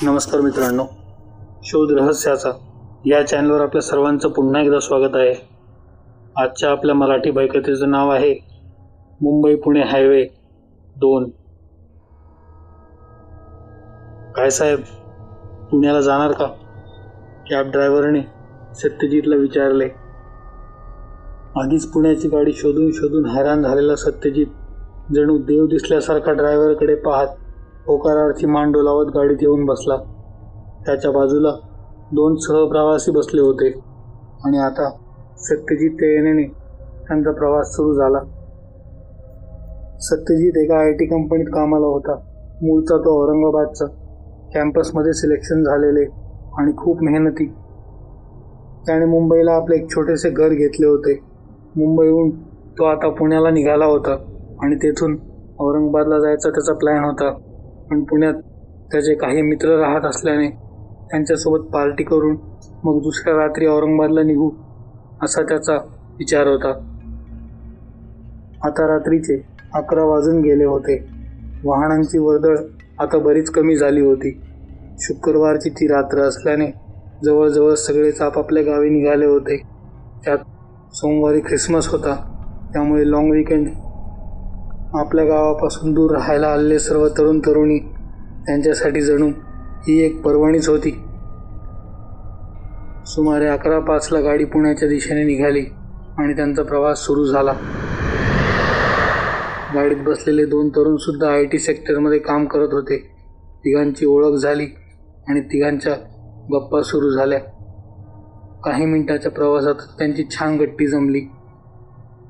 नमस्कार मित्रांनो, शोध रहस्याचा या चॅनलवर आपल्या सर्वांचं पुन्हा एकदा स्वागत आहे. आजच्या आपल्या मराठी भयकथेचं नाव आहे मुंबई पुणे हायवे 2. काय साहेब, पुण्याला जाणार का? कॅब ड्रायव्हरने सत्यजितला विचारले. आधीच पुण्याची गाडी शोधून शोधून हैराण झालेला सत्यजित जणू देव दिसल्यासारखा ड्रायव्हरकडे पाहत होकारार्थी मान डोलावत गाडीत येऊन बसला. त्याच्या बाजूला 2 सहप्रवासी बसले होते आणि आता सत्यजितच्या येण्याने त्यांचा प्रवास सुरू झाला. सत्यजित एका IT कंपनीत कामाला होता. मूळचा तो औरंगाबादचा, कॅम्पसमध्ये सिलेक्शन झालेले आणि खूप मेहनती. त्याने मुंबईला आपले एक छोटेसे घर घेतले होते. मुंबईहून तो आता पुण्याला निघाला होता आणि तेथून औरंगाबादला जायचा त्याचा प्लॅन होता. पण पुण्यात त्याचे काही मित्र राहत असल्याने त्यांच्यासोबत पार्टी करून मग दुसऱ्या रात्री औरंगाबादला निघू असा त्याचा विचार होता. आता रात्रीचे 11 वाजून गेले होते. वाहनांची वर्दळ आता बरीच कमी झाली होती. शुक्रवारची ती रात्र असल्याने जवळजवळ सगळेच आपापल्या गावी निघाले होते. त्यात सोमवारी ख्रिसमस होता, त्यामुळे लॉंग वीकेंड. आपल्या गावापासून दूर राहायला आलेले सर्व तरुण तरुणी त्यांच्यासाठी जणू ही एक पर्वणीच होती. सुमारे 11:05 गाडी पुण्याच्या दिशेने निघाली आणि त्यांचा प्रवास सुरू झाला. गाडीत बसलेले 2 तरुण सुद्धा IT सेक्टरमध्ये काम करत होते. तिघांची ओळख झाली आणि तिघांच्या गप्पा सुरू झाल्या. काही मिनिटाच्या प्रवासात त्यांची छान गट्टी जमली.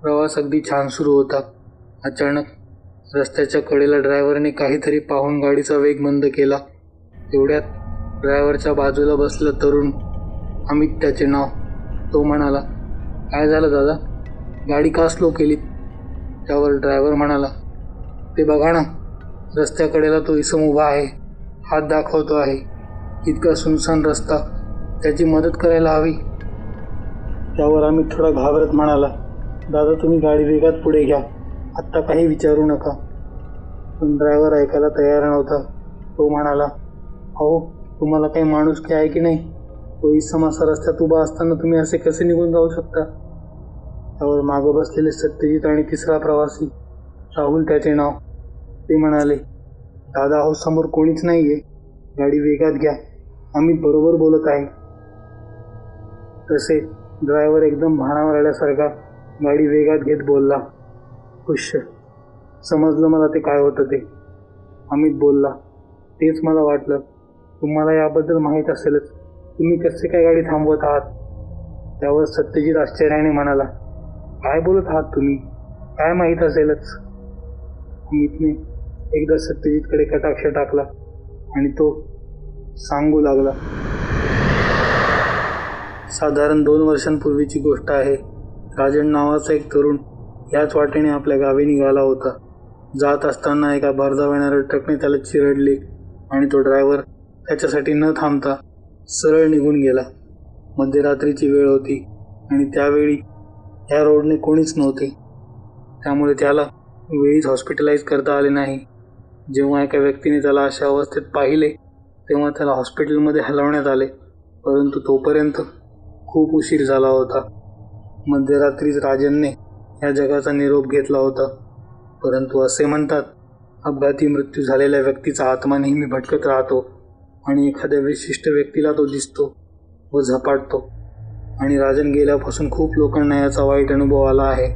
प्रवास अगदी छान सुरू होता. अचानक रस्त्याच्या कडेला ड्रायव्हरने काहीतरी पाहून गाडीचा वेग मंद केला. तेवढ्यात ड्रायव्हरच्या बाजूला बसलेला तरुण, अमित त्याचे नाव, तो म्हणाला, "काय झालं दादा, गाडी का स्लो केली?" त्यावर ड्रायव्हर म्हणाला, "ते बघा ना, रस्त्याकडेला तो इसम उभा आहे, हात दाखवतो आहे. इतका सुनसान रस्ता, त्याची मदत करायला हवी." त्यावर अमित थोडा घाबरत म्हणाला, "दादा, तुम्ही गाडी वेगात पुढे घ्या, आत्ता काही विचारू नका." पण ड्रायव्हर ऐकायला तयार नव्हता. तो म्हणाला, "अहो, तुम्हाला काही माणुसकी आहे की नाही? तो इसम असा रस्त्यात उभा असताना तुम्ही असे कसे निघून जाऊ शकता?" त्यावर मागं बसलेले सत्यजित आणि तिसरा प्रवासी, राहुल त्याचे नाव, ते म्हणाले, "दादा, अहो, समोर कोणीच नाहीये, गाडी वेगात घ्या, अमित बरोबर बोलत आहे." तसे ड्रायव्हर एकदम भानावर आल्यासारखा गाडी वेगात घेत बोलला, "हुश्श, समजलं मला ते काय होतं ते." अमित बोलला, "तेच मला वाटलं. तुम्हाला याबद्दल माहीत असेलच, तुम्ही कसे काय गाडी थांबवत आहात?" त्यावर सत्यजित आश्चर्याने म्हणाला, "काय बोलत आहात तुम्ही? काय माहीत असेलच?" अमितने एकदा सत्यजितकडे कटाक्ष टाकला आणि तो सांगू लागला, "साधारण 2 वर्षांपूर्वीची गोष्ट आहे. राजन नावाचा एक तरुण याच वाटेने आपल्या गावी निघाला होता. जात असताना एका भरधाव येणाऱ्या ट्रकने त्याला चिरडले आणि तो ड्रायव्हर त्याच्यासाठी न थांबता सरळ निघून गेला. मध्यरात्रीची वेळ होती आणि त्यावेळी ह्या रोडने कोणीच नव्हते, त्यामुळे त्याला वेळीच हॉस्पिटलाइज करता आले नाही. जेव्हा एका व्यक्तीने त्याला अशा अवस्थेत पाहिले तेव्हा त्याला हॉस्पिटलमध्ये हलवण्यात आले, परंतु तोपर्यंत खूप उशीर झाला होता. मध्यरात्रीच राजनने या जगाचा निरोप घेतला होता. परंतु असे म्हणतात, अपघाती मृत्यू झालेल्या व्यक्तीचा आत्मा नेहमी भटकत राहतो आणि एखाद्या विशिष्ट व्यक्तीला तो दिसतो व झपाटतो. आणि राजन गेल्यापासून खूप लोकांना याचा वाईट अनुभव आला आहे.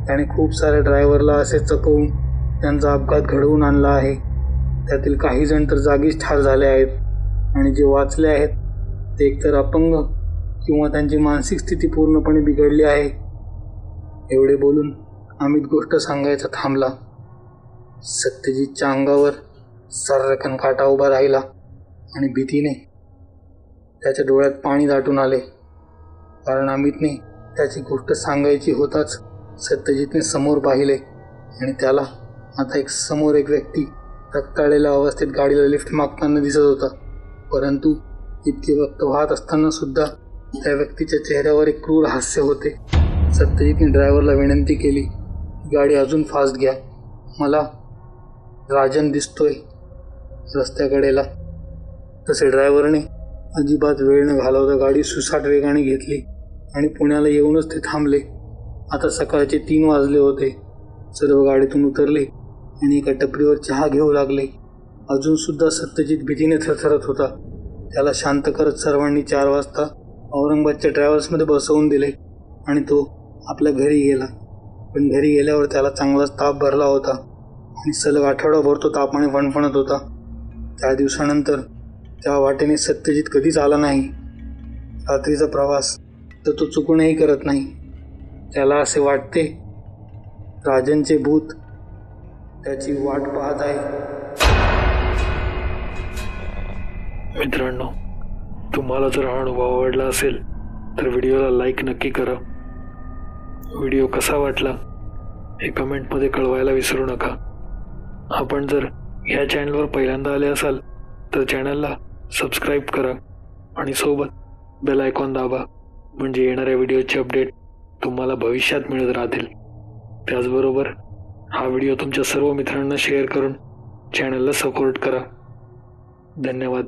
त्याने खूप साऱ्या ड्रायव्हरला असे चकवून त्यांचा अपघात घडवून आणला आहे. त्यातील काही जण तर जागीच ठार झाले आहेत आणि जे वाचले आहेत ते एकतर अपंग किंवा त्यांची मानसिक स्थिती पूर्णपणे बिघडली आहे." एवढे बोलून अमित गोष्ट सांगायचा थांबला. सत्यजितच्या अंगावर सर्रकन काटा उभा राहिला आणि भीतीने त्याच्या डोळ्यात पाणी दाटून आले. कारण अमितने त्याची गोष्ट सांगायची होताच सत्यजितने समोर पाहिले आणि त्याला आता समोर एक व्यक्ती रक्ताळलेल्या अवस्थेत गाडीला लिफ्ट मागताना दिसत होता. परंतु इतके वक्त वाहत असताना सुद्धा त्या व्यक्तीच्या चेहऱ्यावर एक क्रूर हास्य होते. सत्यजितने ड्रायव्हरला विनंती केली, "गाडी अजून फास्ट घ्या, मला राजन दिसतोय रस्त्याकडेला." तसे ड्रायव्हरने अजिबात वेळ न घालवता गाडी सुसाट वेगाने घेतली आणि पुण्याला येऊनच ते थांबले. आता सकाळचे 3 वाजले होते. सर्व गाडीतून उतरले आणि एका टपरीवर चहा घेऊ लागले. अजून सुद्धा सत्यजित भीतीने थरथरत होता. त्याला शांत करत सर्वांनी 4 वाजता औरंगाबादच्या ट्रॅव्हल्समध्ये बसवून दिले आणि तो आपल्या घरी गेला. पण घरी गेल्यावर त्याला चांगलाच ताप भरला होता आणि सलग आठवडाभर तो तापाने फणफणत होता. त्या दिवसानंतर त्या वाटेने सत्यजित कधीच आला नाही. रात्रीचा प्रवास तर तो चुकूनही करत नाही. त्याला असे वाटते राजनचे भूत त्याची वाट पाहत आहे. मित्रांनो, तुम्हाला जर हा अनुभव आवडला असेल तर व्हिडिओला लाईक नक्की करा. व्हिडिओ कसा वाटला हे कमेंटमध्ये कळवायला विसरू नका. आपण जर ह्या चॅनलवर पहिल्यांदा आले असाल तर चॅनलला सबस्क्राईब करा आणि सोबत बेल आयकॉन दाबा, म्हणजे येणाऱ्या व्हिडिओचे अपडेट तुम्हाला भविष्यात मिळत राहतील. त्याचबरोबर हा व्हिडिओ तुमच्या सर्व मित्रांना शेअर करून चॅनलला सपोर्ट करा. धन्यवाद.